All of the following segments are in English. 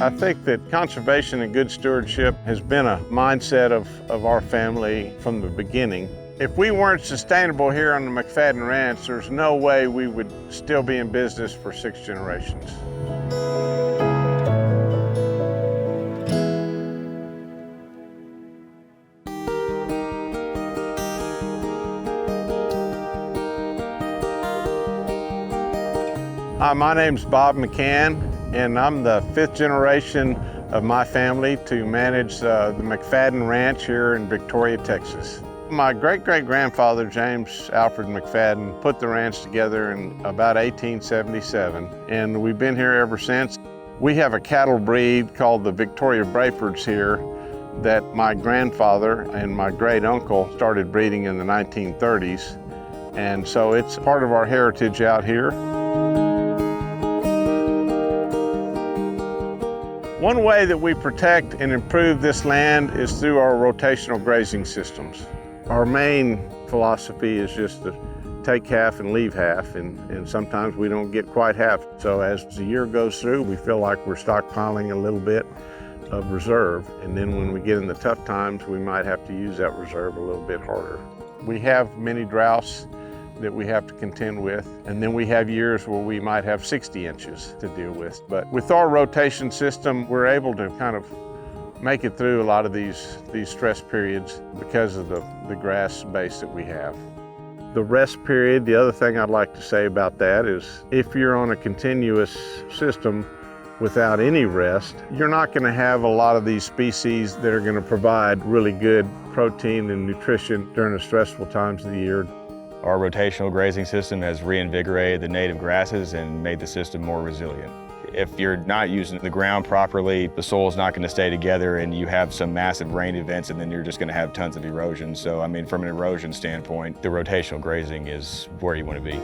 I think that conservation and good stewardship has been a mindset of our family from the beginning. If we weren't sustainable here on the McFaddin Ranch, there's no way we would still be in business for 6 generations. Hi, my name's Bob McCan, and I'm the 5th generation of my family to manage the McFaddin Ranch here in Victoria, Texas. My great-great-grandfather, James Alfred McFaddin, put the ranch together in about 1877, and we've been here ever since. We have a cattle breed called the Victoria Braefords here that my grandfather and my great-uncle started breeding in the 1930s, and so it's part of our heritage out here. One way that we protect and improve this land is through our rotational grazing systems. Our main philosophy is just to take half and leave half, and sometimes we don't get quite half. So as the year goes through, we feel like we're stockpiling a little bit of reserve, and then when we get in the tough times, we might have to use that reserve a little bit harder. We have many droughts that we have to contend with, and then we have years where we might have 60 inches to deal with. But with our rotation system, we're able to kind of make it through a lot of these stress periods because of the grass base that we have. The rest period, the other thing I'd like to say about that is if you're on a continuous system without any rest, you're not going to have a lot of these species that are going to provide really good protein and nutrition during the stressful times of the year. Our rotational grazing system has reinvigorated the native grasses and made the system more resilient. If you're not using the ground properly, the soil's not going to stay together, and you have some massive rain events, and then you're just going to have tons of erosion. So, I mean, from an erosion standpoint, the rotational grazing is where you want to be.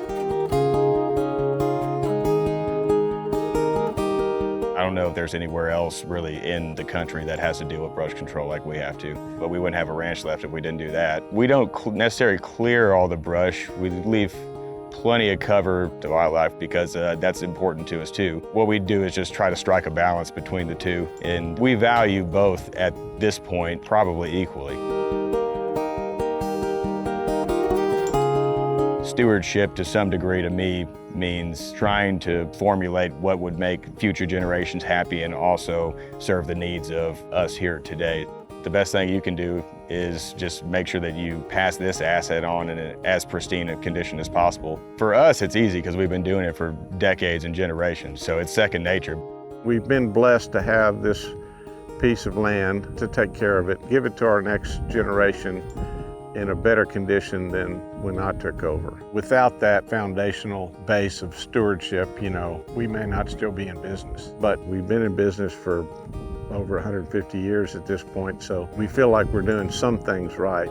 I don't know if there's anywhere else really in the country that has to deal with brush control like we have to, but we wouldn't have a ranch left if we didn't do that. We don't necessarily clear all the brush. We leave plenty of cover to wildlife because that's important to us too. What we do is just try to strike a balance between the two, and we value both at this point probably equally. Stewardship to some degree to me means trying to formulate what would make future generations happy and also serve the needs of us here today. The best thing you can do is just make sure that you pass this asset on in as pristine a condition as possible. For us, it's easy because we've been doing it for decades and generations, so it's second nature. We've been blessed to have this piece of land to take care of it, give it to our next generation in a better condition than when I took over. Without that foundational base of stewardship, we may not still be in business, but we've been in business for over 150 years at this point, so we feel like we're doing some things right.